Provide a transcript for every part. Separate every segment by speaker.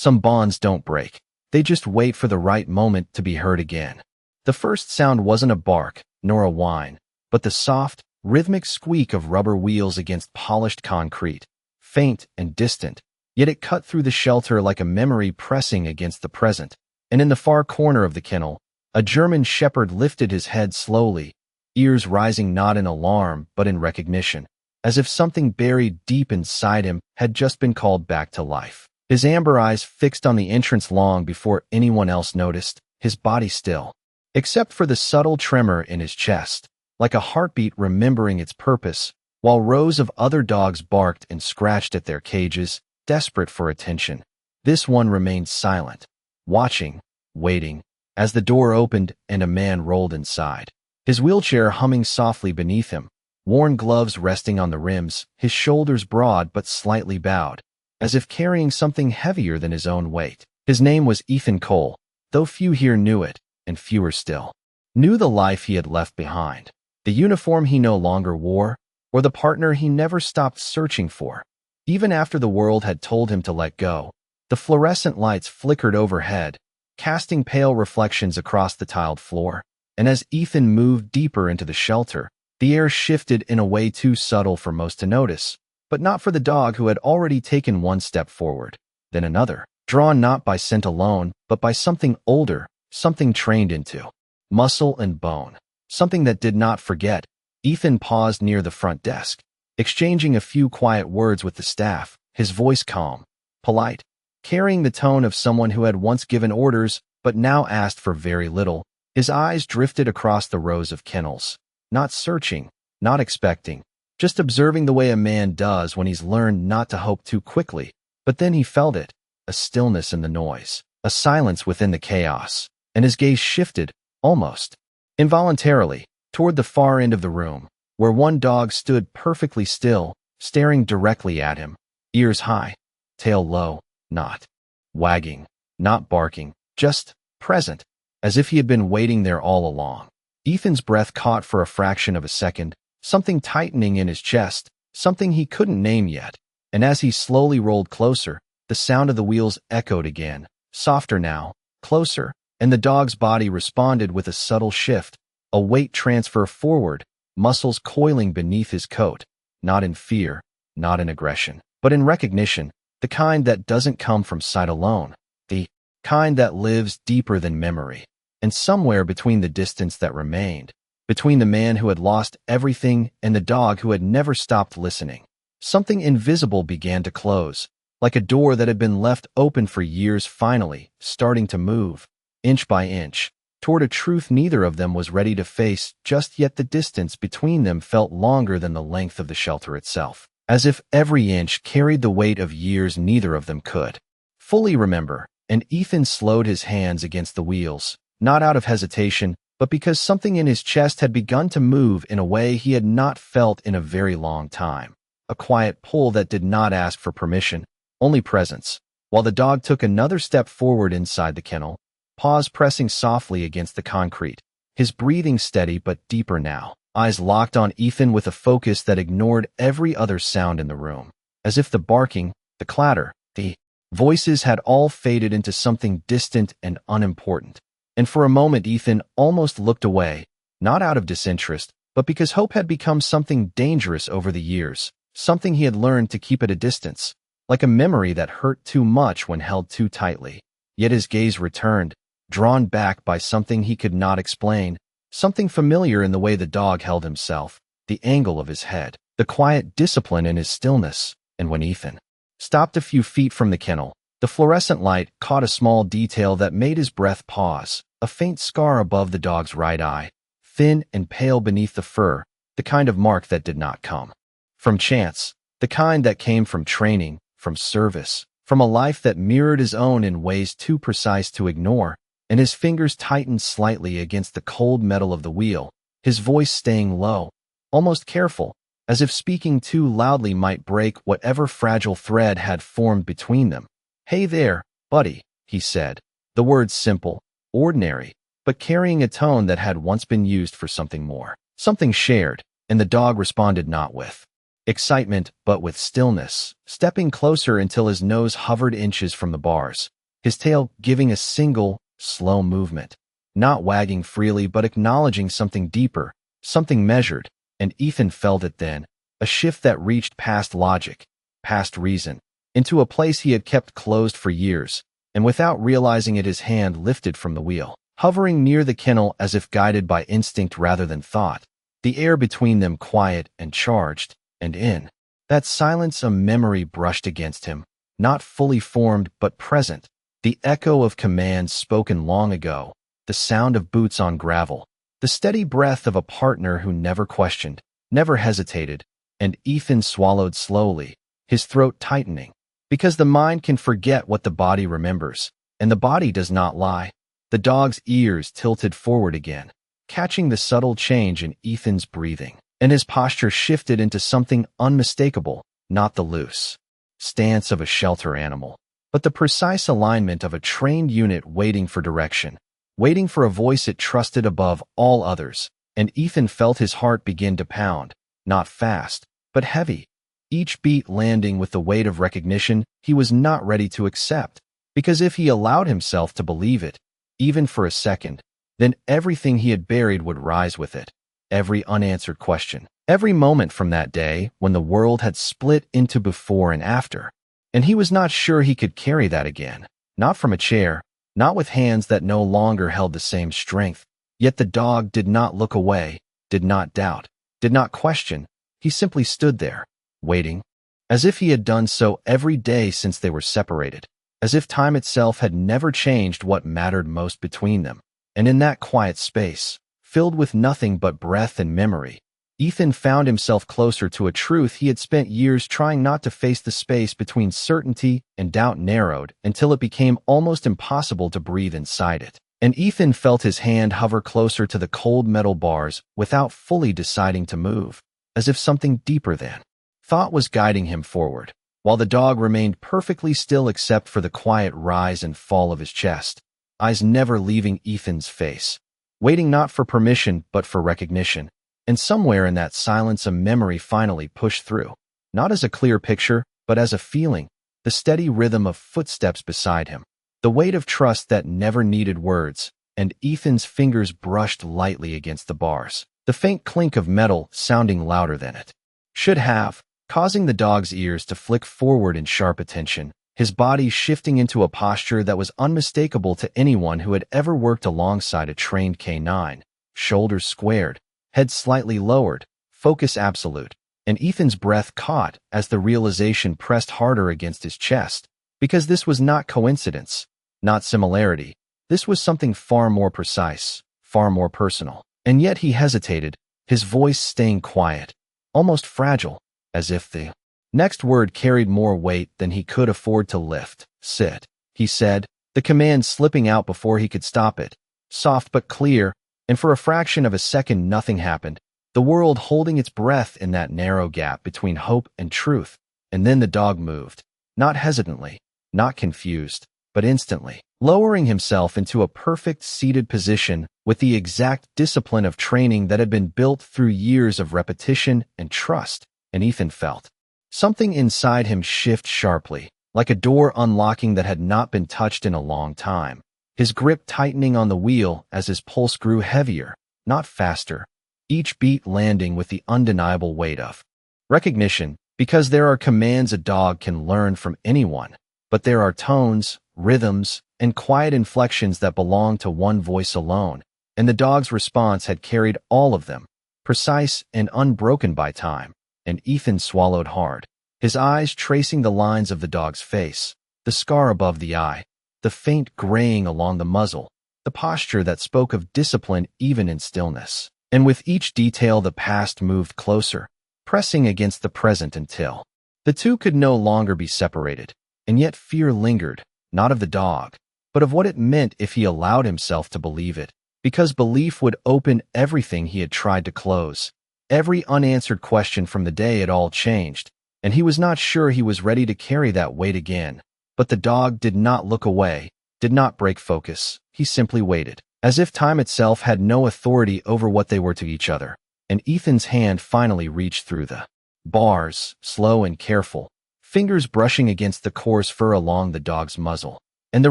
Speaker 1: Some bonds don't break. They just wait for the right moment to be heard again. The first sound wasn't a bark, nor a whine, but the soft, rhythmic squeak of rubber wheels against polished concrete, faint and distant, yet it cut through the shelter like a memory pressing against the present. And in the far corner of the kennel, a German shepherd lifted his head slowly, ears rising not in alarm but in recognition, as if something buried deep inside him had just been called back to life. His amber eyes fixed on the entrance long before anyone else noticed, his body still, except for the subtle tremor in his chest, like a heartbeat remembering its purpose, while rows of other dogs barked and scratched at their cages, desperate for attention. This one remained silent, watching, waiting, as the door opened and a man rolled inside, his wheelchair humming softly beneath him, worn gloves resting on the rims, his shoulders broad but slightly bowed, as if carrying something heavier than his own weight. His name was Ethan Cole, though few here knew it, and fewer still knew the life he had left behind, the uniform he no longer wore, or the partner he never stopped searching for. Even after the world had told him to let go, the fluorescent lights flickered overhead, casting pale reflections across the tiled floor, and as Ethan moved deeper into the shelter, the air shifted in a way too subtle for most to notice, but not for the dog who had already taken one step forward, then another, drawn not by scent alone, but by something older, something trained into muscle and bone, something that did not forget. Ethan paused near the front desk, exchanging a few quiet words with the staff, his voice calm, polite, carrying the tone of someone who had once given orders but now asked for very little. His eyes drifted across the rows of kennels, not searching, not expecting, just observing the way a man does when he's learned not to hope too quickly. But then he felt it, a stillness in the noise, a silence within the chaos, and his gaze shifted, almost involuntarily, toward the far end of the room, where one dog stood perfectly still, staring directly at him, ears high, tail low, not wagging, not barking, just present, as if he had been waiting there all along. Ethan's breath caught for a fraction of a second, something tightening in his chest, something he couldn't name yet, and as he slowly rolled closer, the sound of the wheels echoed again, softer now, closer, and the dog's body responded with a subtle shift, a weight transfer forward, muscles coiling beneath his coat, not in fear, not in aggression, but in recognition, the kind that doesn't come from sight alone, the kind that lives deeper than memory. And somewhere between the distance that remained, between the man who had lost everything and the dog who had never stopped listening, something invisible began to close, like a door that had been left open for years finally starting to move, inch by inch, toward a truth neither of them was ready to face just yet. The distance between them felt longer than the length of the shelter itself, as if every inch carried the weight of years neither of them could fully remember. And Ethan slowed his hands against the wheels, not out of hesitation, but because something in his chest had begun to move in a way he had not felt in a very long time. A quiet pull that did not ask for permission, only presence, while the dog took another step forward inside the kennel, paws pressing softly against the concrete, his breathing steady but deeper now, eyes locked on Ethan with a focus that ignored every other sound in the room, as if the barking, the clatter, the voices had all faded into something distant and unimportant. And for a moment Ethan almost looked away, not out of disinterest, but because hope had become something dangerous over the years, something he had learned to keep at a distance, like a memory that hurt too much when held too tightly. Yet his gaze returned, drawn back by something he could not explain, something familiar in the way the dog held himself, the angle of his head, the quiet discipline in his stillness. And when Ethan stopped a few feet from the kennel, the fluorescent light caught a small detail that made his breath pause, a faint scar above the dog's right eye, thin and pale beneath the fur, the kind of mark that did not come from chance, the kind that came from training, from service, from a life that mirrored his own in ways too precise to ignore. And his fingers tightened slightly against the cold metal of the wheel, his voice staying low, almost careful, as if speaking too loudly might break whatever fragile thread had formed between them. "Hey there, buddy," he said, the words simple, ordinary, but carrying a tone that had once been used for something more, something shared, and the dog responded not with excitement but with stillness, stepping closer until his nose hovered inches from the bars, his tail giving a single, slow movement, not wagging freely but acknowledging something deeper, something measured, and Ethan felt it then, a shift that reached past logic, past reason, into a place he had kept closed for years, and without realizing it his hand lifted from the wheel, hovering near the kennel as if guided by instinct rather than thought, the air between them quiet and charged, and in that silence a memory brushed against him, not fully formed but present, the echo of commands spoken long ago, the sound of boots on gravel, the steady breath of a partner who never questioned, never hesitated, and Ethan swallowed slowly, his throat tightening, because the mind can forget what the body remembers, and the body does not lie. The dog's ears tilted forward again, catching the subtle change in Ethan's breathing, and his posture shifted into something unmistakable, not the loose stance of a shelter animal, but the precise alignment of a trained unit waiting for direction, waiting for a voice it trusted above all others, and Ethan felt his heart begin to pound, not fast, but heavy, each beat landing with the weight of recognition he was not ready to accept, because if he allowed himself to believe it, even for a second, then everything he had buried would rise with it, every unanswered question, every moment from that day when the world had split into before and after, and he was not sure he could carry that again, not from a chair, not with hands that no longer held the same strength. Yet the dog did not look away, did not doubt, did not question. He simply stood there, waiting, as if he had done so every day since they were separated, as if time itself had never changed what mattered most between them. And in that quiet space, filled with nothing but breath and memory, Ethan found himself closer to a truth he had spent years trying not to face. The space between certainty and doubt narrowed until it became almost impossible to breathe inside it. And Ethan felt his hand hover closer to the cold metal bars without fully deciding to move, as if something deeper than thought was guiding him forward, while the dog remained perfectly still except for the quiet rise and fall of his chest, eyes never leaving Ethan's face, waiting not for permission but for recognition. And somewhere in that silence a memory finally pushed through, not as a clear picture, but as a feeling, the steady rhythm of footsteps beside him, the weight of trust that never needed words, and Ethan's fingers brushed lightly against the bars, the faint clink of metal sounding louder than it should have, causing the dog's ears to flick forward in sharp attention, his body shifting into a posture that was unmistakable to anyone who had ever worked alongside a trained K9, shoulders squared, head slightly lowered, focus absolute, and Ethan's breath caught as the realization pressed harder against his chest, because this was not coincidence, not similarity. This was something far more precise, far more personal. And yet he hesitated, his voice staying quiet, almost fragile, as if the next word carried more weight than he could afford to lift. "Sit," he said, the command slipping out before he could stop it, soft but clear. And for a fraction of a second nothing happened, the world holding its breath in that narrow gap between hope and truth. And then the dog moved, not hesitantly, not confused, but instantly, lowering himself into a perfect seated position with the exact discipline of training that had been built through years of repetition and trust. And Ethan felt something inside him shift sharply, like a door unlocking that had not been touched in a long time, his grip tightening on the wheel as his pulse grew heavier, not faster, each beat landing with the undeniable weight of recognition, because there are commands a dog can learn from anyone, but there are tones, rhythms, and quiet inflections that belong to one voice alone, and the dog's response had carried all of them, precise and unbroken by time. And Ethan swallowed hard, his eyes tracing the lines of the dog's face, the scar above the eye, the faint graying along the muzzle, the posture that spoke of discipline even in stillness. And with each detail the past moved closer, pressing against the present until the two could no longer be separated. And yet fear lingered, not of the dog, but of what it meant if he allowed himself to believe it, because belief would open everything he had tried to close, every unanswered question from the day it all changed, and he was not sure he was ready to carry that weight again. But the dog did not look away, did not break focus. He simply waited, as if time itself had no authority over what they were to each other. And Ethan's hand finally reached through the Bars, slow and careful, fingers brushing against the coarse fur along the dog's muzzle. And the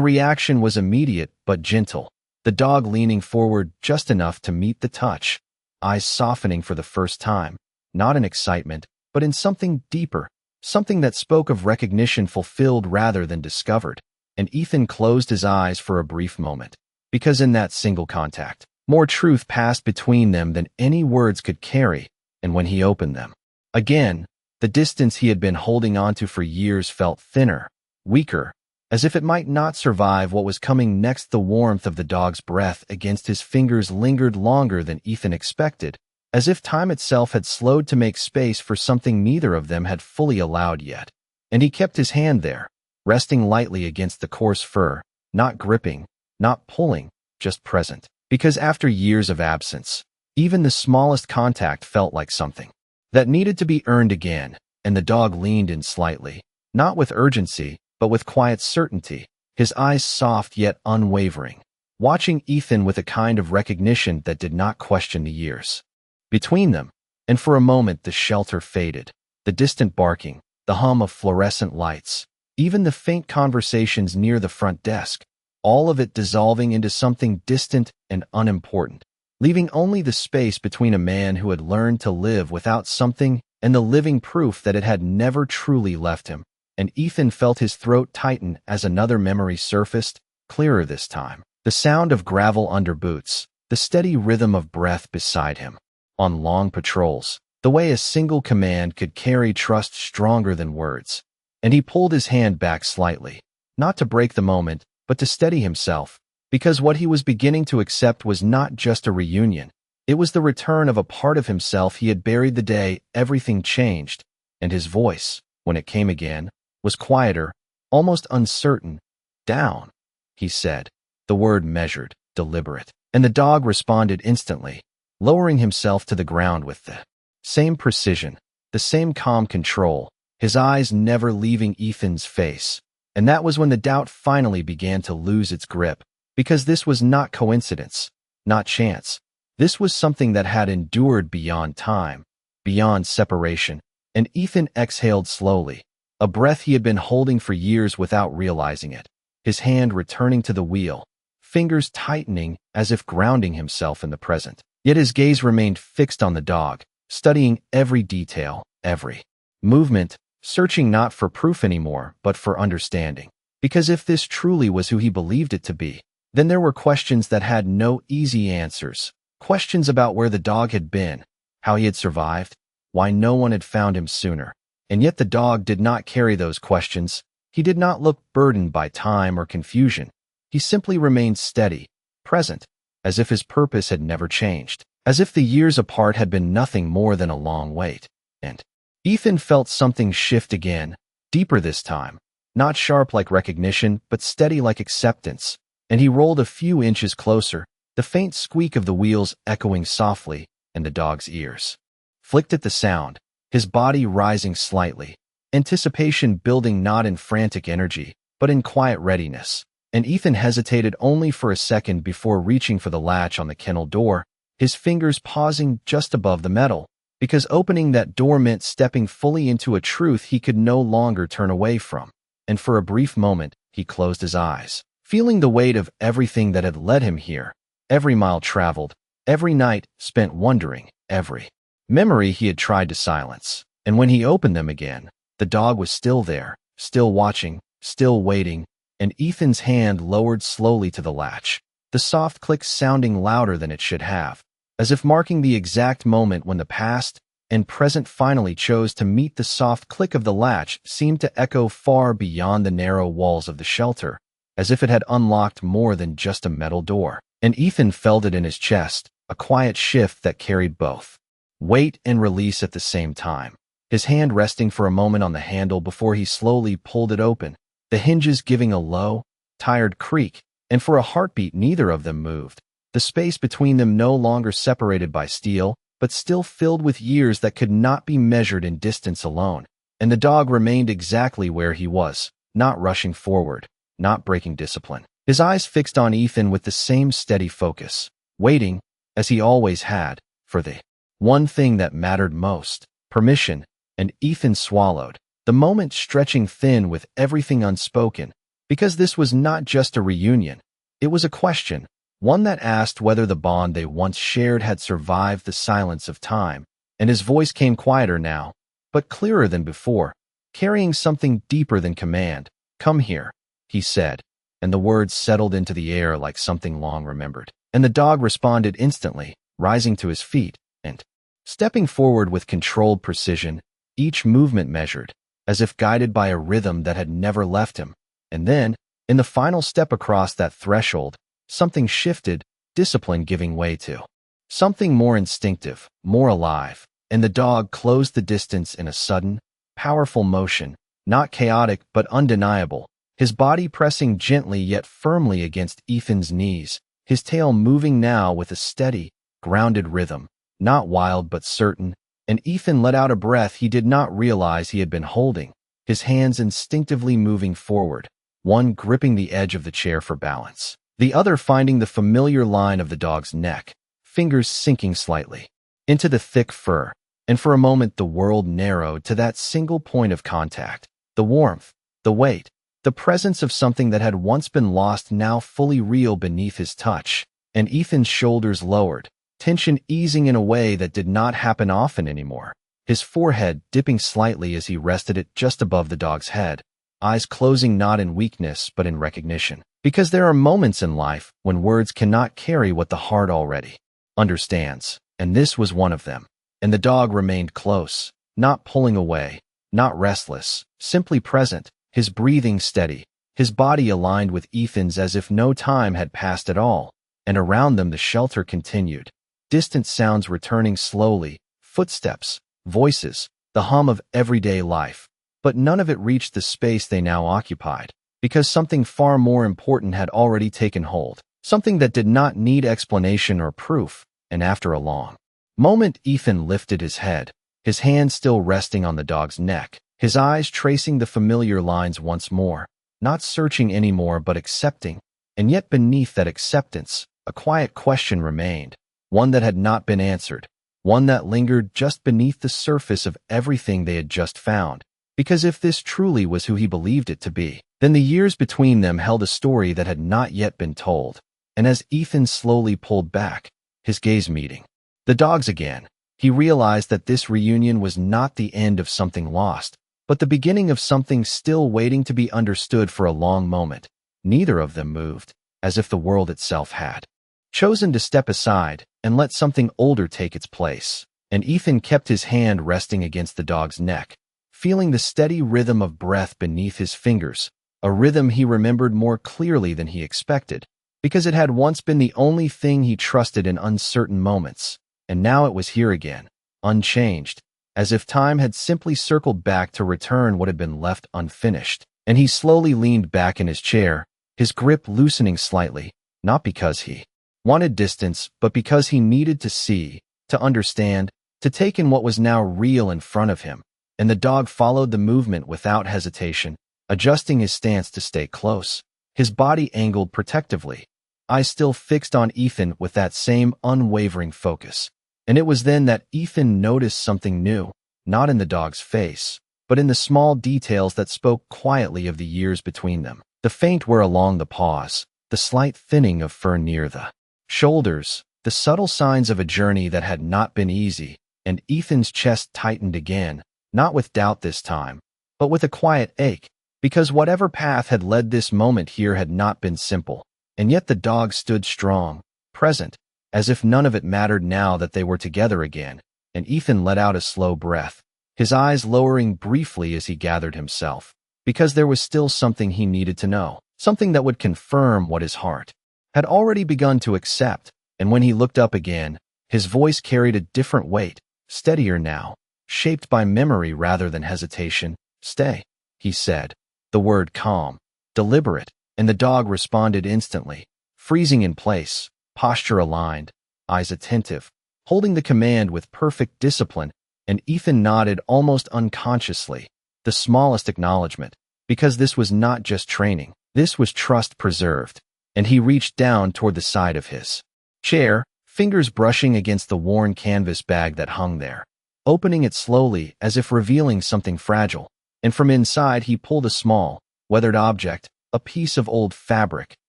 Speaker 1: reaction was immediate but gentle, the dog leaning forward just enough to meet the touch, eyes softening for the first time, not in excitement, but in something deeper, something that spoke of recognition fulfilled rather than discovered. And Ethan closed his eyes for a brief moment, because in that single contact, more truth passed between them than any words could carry, and when he opened them, again, the distance he had been holding onto for years felt thinner, weaker, as if it might not survive what was coming next. The warmth of the dog's breath against his fingers lingered longer than Ethan expected, as if time itself had slowed to make space for something neither of them had fully allowed yet. And he kept his hand there, resting lightly against the coarse fur, not gripping, not pulling, just present. Because after years of absence, even the smallest contact felt like something that needed to be earned again, and the dog leaned in slightly, not with urgency, but with quiet certainty, his eyes soft yet unwavering, watching Ethan with a kind of recognition that did not question the years between them. And for a moment the shelter faded, the distant barking, the hum of fluorescent lights, even the faint conversations near the front desk, all of it dissolving into something distant and unimportant, leaving only the space between a man who had learned to live without something and the living proof that it had never truly left him. And Ethan felt his throat tighten as another memory surfaced, clearer this time. The sound of gravel under boots, the steady rhythm of breath beside him. On long patrols, the way a single command could carry trust stronger than words. And he pulled his hand back slightly, not to break the moment, but to steady himself, because what he was beginning to accept was not just a reunion. It was the return of a part of himself he had buried the day everything changed. And his voice, when it came again, was quieter, almost uncertain. "Down," he said, the word measured, deliberate. And the dog responded instantly, lowering himself to the ground with the same precision, the same calm control, his eyes never leaving Ethan's face. And that was when the doubt finally began to lose its grip, because this was not coincidence, not chance. This was something that had endured beyond time, beyond separation. And Ethan exhaled slowly, a breath he had been holding for years without realizing it, his hand returning to the wheel, fingers tightening as if grounding himself in the present. Yet his gaze remained fixed on the dog, studying every detail, every movement, searching not for proof anymore, but for understanding. Because if this truly was who he believed it to be, then there were questions that had no easy answers, questions about where the dog had been, how he had survived, why no one had found him sooner. And yet the dog did not carry those questions. He did not look burdened by time or confusion. He simply remained steady, present, as if his purpose had never changed, as if the years apart had been nothing more than a long wait. And Ethan felt something shift again, deeper this time, not sharp like recognition, but steady like acceptance. And he rolled a few inches closer, the faint squeak of the wheels echoing softly in the dog's ears. Flicked at the sound, his body rising slightly, anticipation building not in frantic energy, but in quiet readiness. And Ethan hesitated only for a second before reaching for the latch on the kennel door, his fingers pausing just above the metal, because opening that door meant stepping fully into a truth he could no longer turn away from. And for a brief moment, he closed his eyes, feeling the weight of everything that had led him here, every mile traveled, every night spent wondering, every memory he had tried to silence. And when he opened them again, the dog was still there, still watching, still waiting, and Ethan's hand lowered slowly to the latch, the soft click sounding louder than it should have, as if marking the exact moment when the past and present finally chose to meet. The soft click of the latch seemed to echo far beyond the narrow walls of the shelter, as if it had unlocked more than just a metal door. And Ethan felt it in his chest, a quiet shift that carried both weight and release at the same time, his hand resting for a moment on the handle before he slowly pulled it open, the hinges giving a low, tired creak, and for a heartbeat neither of them moved, the space between them no longer separated by steel, but still filled with years that could not be measured in distance alone. And the dog remained exactly where he was, not rushing forward, not breaking discipline, his eyes fixed on Ethan with the same steady focus, waiting, as he always had, for the one thing that mattered most, permission. and Ethan swallowed, the moment stretching thin with everything unspoken, because this was not just a reunion. It was a question, one that asked whether the bond they once shared had survived the silence of time, and his voice came quieter now, but clearer than before, carrying something deeper than command. "Come here," he said, and the words settled into the air like something long remembered. And the dog responded instantly, rising to his feet and stepping forward with controlled precision, each movement measured, as if guided by a rhythm that had never left him. And then, in the final step across that threshold, something shifted, discipline giving way to something more instinctive, more alive, and the dog closed the distance in a sudden, powerful motion, not chaotic but undeniable, his body pressing gently yet firmly against Ethan's knees, his tail moving now with a steady, grounded rhythm, not wild but certain, and Ethan let out a breath he did not realize he had been holding, his hands instinctively moving forward, one gripping the edge of the chair for balance, the other finding the familiar line of the dog's neck, fingers sinking slightly into the thick fur, and for a moment the world narrowed to that single point of contact, the warmth, the weight, the presence of something that had once been lost now fully real beneath his touch, and Ethan's shoulders lowered, tension easing in a way that did not happen often anymore, his forehead dipping slightly as he rested it just above the dog's head, eyes closing not in weakness but in recognition. Because there are moments in life when words cannot carry what the heart already understands, and this was one of them. And the dog remained close, not pulling away, not restless, simply present, his breathing steady, his body aligned with Ethan's as if no time had passed at all, and around them the shelter continued, distant sounds returning slowly, footsteps, voices, the hum of everyday life, but none of it reached the space they now occupied, because something far more important had already taken hold, something that did not need explanation or proof, and after a long moment Ethan lifted his head, his hand still resting on the dog's neck, his eyes tracing the familiar lines once more, not searching anymore but accepting, and yet beneath that acceptance, a quiet question remained, one that had not been answered, one that lingered just beneath the surface of everything they had just found, because if this truly was who he believed it to be, then the years between them held a story that had not yet been told, and as Ethan slowly pulled back, his gaze meeting the dog's again, he realized that this reunion was not the end of something lost, but the beginning of something still waiting to be understood. For a long moment, neither of them moved, as if the world itself had chosen to step aside and let something older take its place, and Ethan kept his hand resting against the dog's neck, feeling the steady rhythm of breath beneath his fingers, a rhythm he remembered more clearly than he expected, because it had once been the only thing he trusted in uncertain moments, and now it was here again, unchanged, as if time had simply circled back to return what had been left unfinished. And he slowly leaned back in his chair, his grip loosening slightly, not because he wanted distance, but because he needed to see, to understand, to take in what was now real in front of him. And the dog followed the movement without hesitation, adjusting his stance to stay close, his body angled protectively, eyes still fixed on Ethan with that same unwavering focus. And it was then that Ethan noticed something new, not in the dog's face, but in the small details that spoke quietly of the years between them. The faint wear along the paws, the slight thinning of fur near the shoulders, the subtle signs of a journey that had not been easy, and Ethan's chest tightened again, not with doubt this time, but with a quiet ache, because whatever path had led this moment here had not been simple, and yet the dog stood strong, present, as if none of it mattered now that they were together again, and Ethan let out a slow breath, his eyes lowering briefly as he gathered himself, because there was still something he needed to know, something that would confirm what his heart had already begun to accept. And when he looked up again, his voice carried a different weight, steadier now, shaped by memory rather than hesitation. "Stay," he said, the word calm, deliberate, and the dog responded instantly, freezing in place, posture aligned, eyes attentive, holding the command with perfect discipline. And Ethan nodded almost unconsciously, the smallest acknowledgement, because this was not just training, this was trust preserved, and he reached down toward the side of his chair, fingers brushing against the worn canvas bag that hung there. opening it slowly as if revealing something fragile. And from inside he pulled a small, weathered object, a piece of old fabric,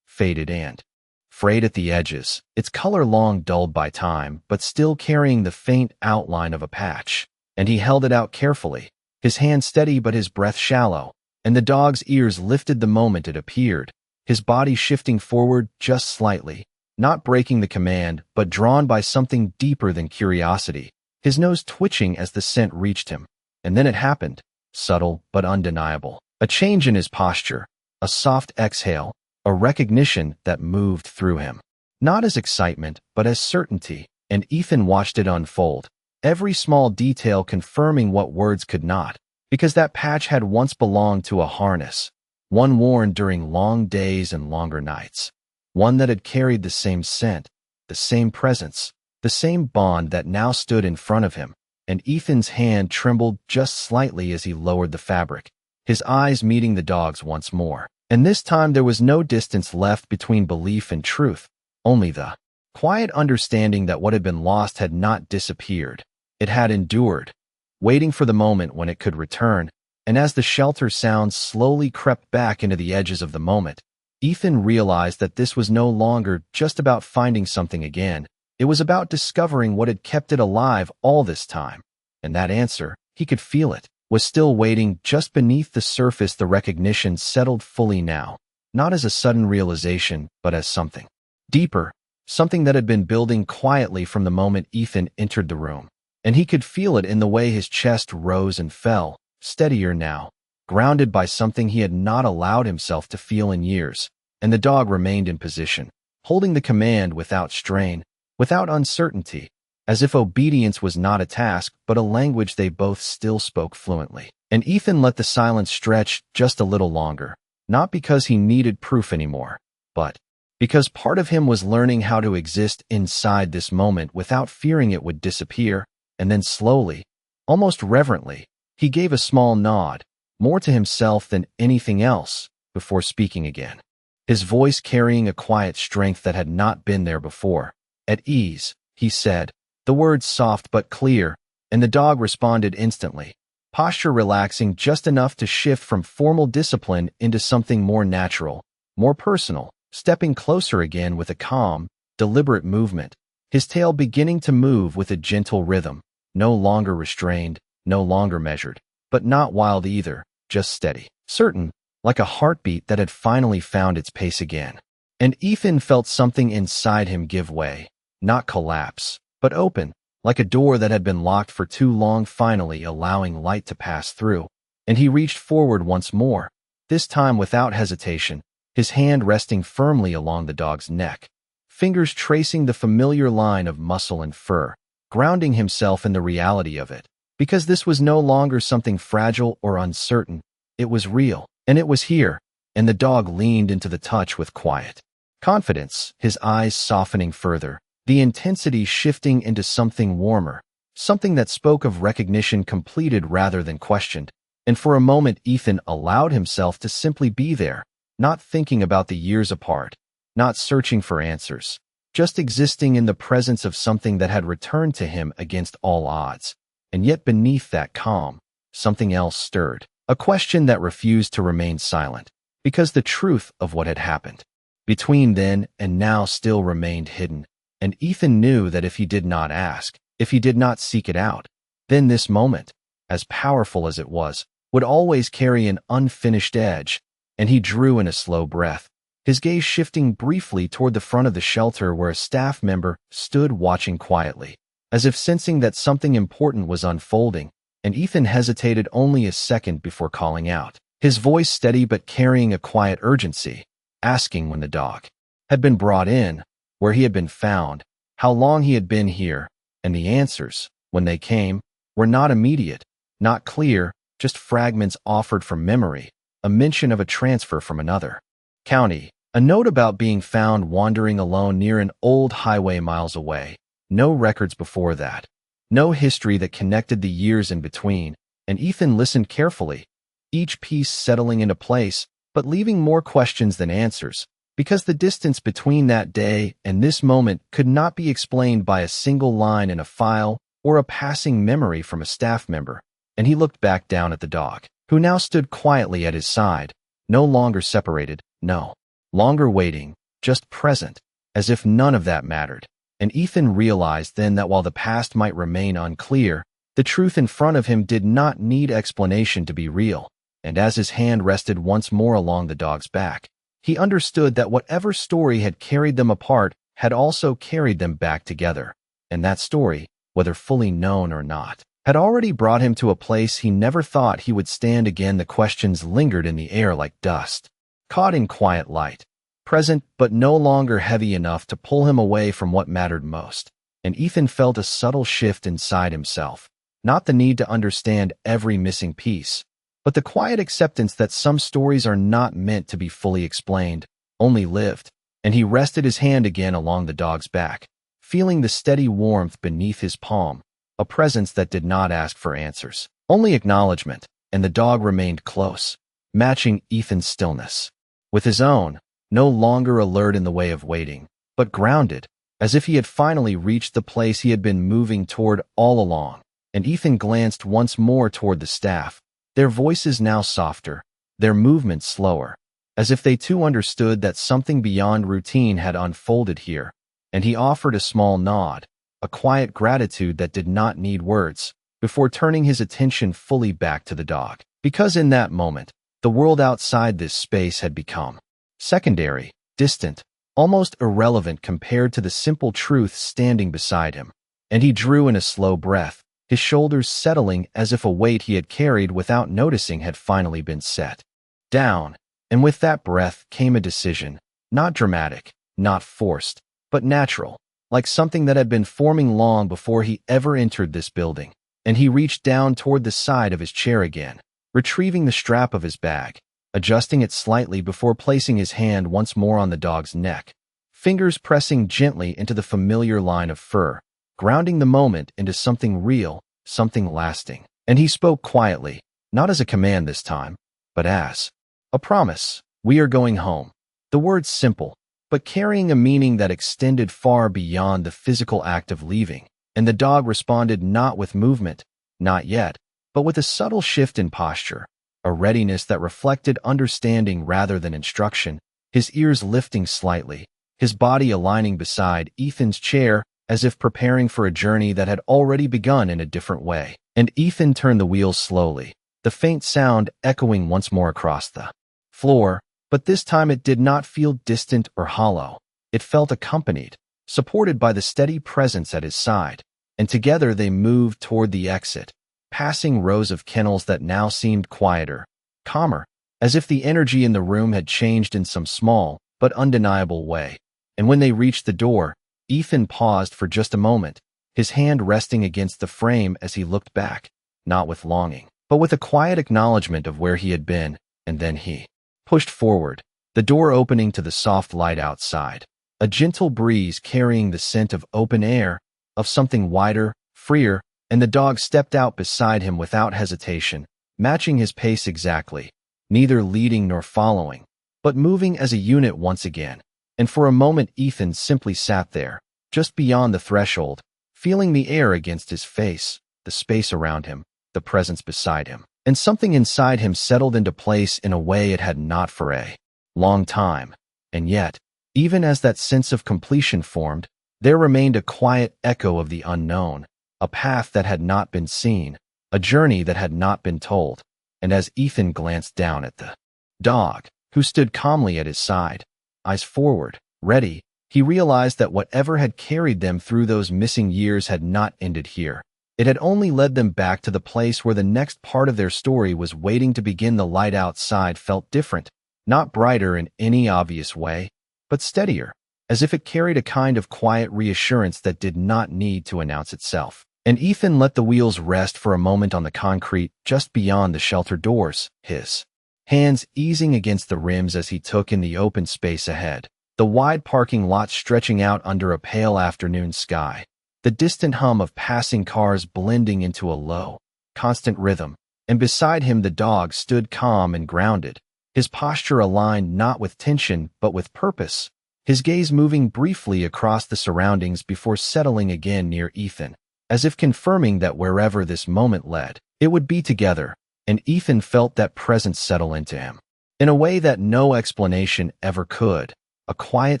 Speaker 1: faded and frayed at the edges, its color long dulled by time, but still carrying the faint outline of a patch. And he held it out carefully, his hand steady but his breath shallow, and the dog's ears lifted the moment it appeared, his body shifting forward just slightly, not breaking the command, but drawn by something deeper than curiosity, his nose twitching as the scent reached him. And then it happened, subtle but undeniable. A change in his posture, a soft exhale, a recognition that moved through him. Not as excitement, but as certainty, and Ethan watched it unfold, every small detail confirming what words could not, because that patch had once belonged to a harness, one worn during long days and longer nights, one that had carried the same scent, the same presence, the same bond that now stood in front of him. And Ethan's hand trembled just slightly as he lowered the fabric, his eyes meeting the dog's once more. And this time there was no distance left between belief and truth, only the quiet understanding that what had been lost had not disappeared. It had endured, waiting for the moment when it could return. And as the shelter sounds slowly crept back into the edges of the moment, Ethan realized that this was no longer just about finding something again. It was about discovering what had kept it alive all this time. And that answer, he could feel it, was still waiting just beneath the surface. The recognition settled fully now, not as a sudden realization, but as something deeper, something that had been building quietly from the moment Ethan entered the room. And he could feel it in the way his chest rose and fell, steadier now, grounded by something he had not allowed himself to feel in years. And the dog remained in position, holding the command without strain, without uncertainty, as if obedience was not a task but a language they both still spoke fluently. And Ethan let the silence stretch just a little longer, not because he needed proof anymore, but because part of him was learning how to exist inside this moment without fearing it would disappear. And then slowly, almost reverently, he gave a small nod, more to himself than anything else, before speaking again, his voice carrying a quiet strength that had not been there before. At ease, he said, the words soft but clear, and the dog responded instantly, posture relaxing just enough to shift from formal discipline into something more natural, more personal, stepping closer again with a calm, deliberate movement, his tail beginning to move with a gentle rhythm, no longer restrained, no longer measured, but not wild either, just steady, certain, like a heartbeat that had finally found its pace again. And Ethan felt something inside him give way, not collapse, but open, like a door that had been locked for too long finally allowing light to pass through. And he reached forward once more, this time without hesitation, his hand resting firmly along the dog's neck, fingers tracing the familiar line of muscle and fur, grounding himself in the reality of it. Because this was no longer something fragile or uncertain, it was real, and it was here, and the dog leaned into the touch with quiet confidence, his eyes softening further, the intensity shifting into something warmer, something that spoke of recognition completed rather than questioned. And for a moment Ethan allowed himself to simply be there, not thinking about the years apart, not searching for answers, just existing in the presence of something that had returned to him against all odds. And yet beneath that calm, something else stirred, a question that refused to remain silent, because the truth of what had happened between then and now still remained hidden. And Ethan knew that if he did not ask, if he did not seek it out, then this moment, as powerful as it was, would always carry an unfinished edge. And he drew in a slow breath, his gaze shifting briefly toward the front of the shelter where a staff member stood watching quietly, as if sensing that something important was unfolding. And Ethan hesitated only a second before calling out, his voice steady but carrying a quiet urgency, asking when the dog had been brought in, where he had been found, how long he had been here. And the answers, when they came, were not immediate, not clear, just fragments offered from memory, a mention of a transfer from another county, a note about being found wandering alone near an old highway miles away, no records before that, no history that connected the years in between. And Ethan listened carefully, each piece settling into place, but leaving more questions than answers, because the distance between that day and this moment could not be explained by a single line in a file or a passing memory from a staff member, and he looked back down at the dog, who now stood quietly at his side, no longer separated, no longer waiting, just present, as if none of that mattered. And Ethan realized then that while the past might remain unclear, the truth in front of him did not need explanation to be real. And as his hand rested once more along the dog's back, he understood that whatever story had carried them apart had also carried them back together. And that story, whether fully known or not, had already brought him to a place he never thought he would stand again. The questions lingered in the air like dust, caught in quiet light, present but no longer heavy enough to pull him away from what mattered most. And Ethan felt a subtle shift inside himself, not the need to understand every missing piece, but the quiet acceptance that some stories are not meant to be fully explained, only lived. And he rested his hand again along the dog's back, feeling the steady warmth beneath his palm, a presence that did not ask for answers, only acknowledgement. And the dog remained close, matching Ethan's stillness with his own, no longer alert in the way of waiting, but grounded, as if he had finally reached the place he had been moving toward all along. And Ethan glanced once more toward the staff, their voices now softer, their movements slower, as if they too understood that something beyond routine had unfolded here. And he offered a small nod, a quiet gratitude that did not need words, before turning his attention fully back to the dog. Because in that moment, the world outside this space had become secondary, distant, almost irrelevant compared to the simple truth standing beside him. And he drew in a slow breath, his shoulders settling as if a weight he had carried without noticing had finally been set down. And with that breath came a decision, not dramatic, not forced, but natural, like something that had been forming long before he ever entered this building. And he reached down toward the side of his chair again, retrieving the strap of his bag, adjusting it slightly before placing his hand once more on the dog's neck, fingers pressing gently into the familiar line of fur, grounding the moment into something real, something lasting. And he spoke quietly, not as a command this time, but as a promise. We are going home. The words simple, but carrying a meaning that extended far beyond the physical act of leaving. And the dog responded not with movement, not yet, but with a subtle shift in posture, a readiness that reflected understanding rather than instruction, his ears lifting slightly, his body aligning beside Ethan's chair as if preparing for a journey that had already begun in a different way. And Ethan turned the wheels slowly, the faint sound echoing once more across the floor, but this time it did not feel distant or hollow. It felt accompanied, supported by the steady presence at his side, and together they moved toward the exit, passing rows of kennels that now seemed quieter, calmer, as if the energy in the room had changed in some small but undeniable way. And when they reached the door, Ethan paused for just a moment, his hand resting against the frame as he looked back, not with longing, but with a quiet acknowledgement of where he had been. And then he pushed forward, the door opening to the soft light outside, a gentle breeze carrying the scent of open air, of something wider, freer. And the dog stepped out beside him without hesitation, matching his pace exactly, neither leading nor following, but moving as a unit once again. And for a moment Ethan simply sat there, just beyond the threshold, feeling the air against his face, the space around him, the presence beside him. And something inside him settled into place in a way it had not for a long time. And yet, even as that sense of completion formed, there remained a quiet echo of the unknown, a path that had not been seen, a journey that had not been told. And as Ethan glanced down at the dog, who stood calmly at his side, eyes forward, ready, he realized that whatever had carried them through those missing years had not ended here. It had only led them back to the place where the next part of their story was waiting to begin. The light outside felt different, not brighter in any obvious way, but steadier, as if it carried a kind of quiet reassurance that did not need to announce itself. And Ethan let the wheels rest for a moment on the concrete just beyond the shelter doors, his hands easing against the rims as he took in the open space ahead, the wide parking lot stretching out under a pale afternoon sky, the distant hum of passing cars blending into a low, constant rhythm. And beside him the dog stood calm and grounded, his posture aligned not with tension but with purpose, his gaze moving briefly across the surroundings before settling again near Ethan, as if confirming that wherever this moment led, it would be together, and Ethan felt that presence settle into him. In a way that no explanation ever could, a quiet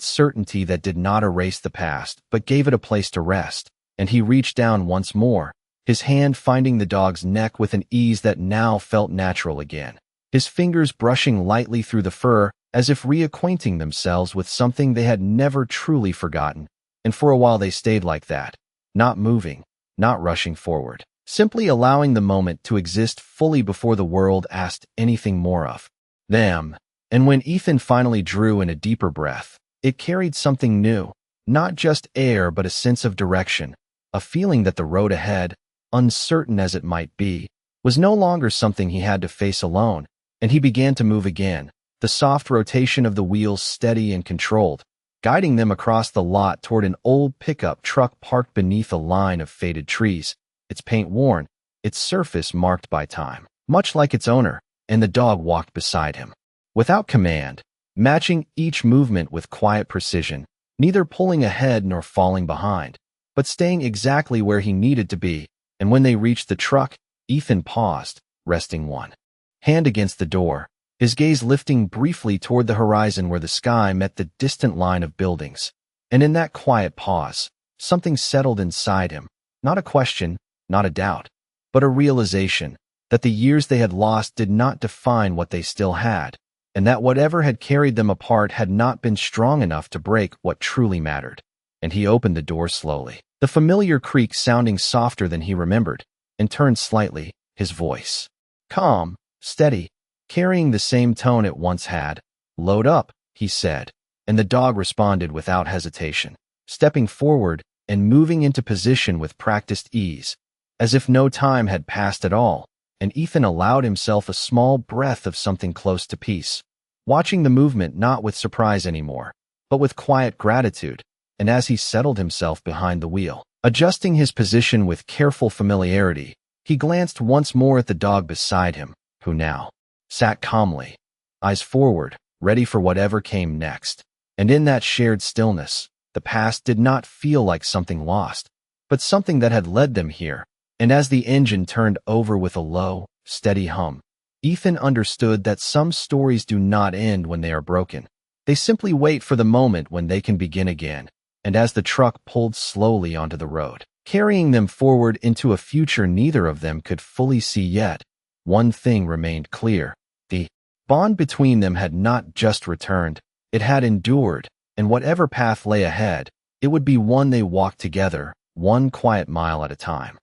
Speaker 1: certainty that did not erase the past but gave it a place to rest, and he reached down once more, his hand finding the dog's neck with an ease that now felt natural again, his fingers brushing lightly through the fur as if reacquainting themselves with something they had never truly forgotten. And for a while they stayed like that, not moving, not rushing forward, simply allowing the moment to exist fully before the world asked anything more of them. And when Ethan finally drew in a deeper breath, it carried something new, not just air but a sense of direction, a feeling that the road ahead, uncertain as it might be, was no longer something he had to face alone, and he began to move again, the soft rotation of the wheels steady and controlled, guiding them across the lot toward an old pickup truck parked beneath a line of faded trees, its paint worn, its surface marked by time, much like its owner, and the dog walked beside him. Without command, matching each movement with quiet precision, neither pulling ahead nor falling behind, but staying exactly where he needed to be. And when they reached the truck, Ethan paused, resting one hand against the door, his gaze lifting briefly toward the horizon where the sky met the distant line of buildings. And in that quiet pause, something settled inside him, not a question, not a doubt, but a realization that the years they had lost did not define what they still had, and that whatever had carried them apart had not been strong enough to break what truly mattered. And he opened the door slowly, the familiar creak sounding softer than he remembered, and turned slightly, his voice calm, steady, carrying the same tone it once had. "Load up," he said, and the dog responded without hesitation, stepping forward and moving into position with practiced ease, as if no time had passed at all. And Ethan allowed himself a small breath of something close to peace, watching the movement not with surprise anymore, but with quiet gratitude. And as he settled himself behind the wheel, adjusting his position with careful familiarity, he glanced once more at the dog beside him, who now sat calmly, eyes forward, ready for whatever came next. And in that shared stillness, the past did not feel like something lost, but something that had led them here. And as the engine turned over with a low, steady hum, Ethan understood that some stories do not end when they are broken. They simply wait for the moment when they can begin again. And as the truck pulled slowly onto the road, carrying them forward into a future neither of them could fully see yet, one thing remained clear. The bond between them had not just returned, it had endured, and whatever path lay ahead, it would be one they walked together, one quiet mile at a time.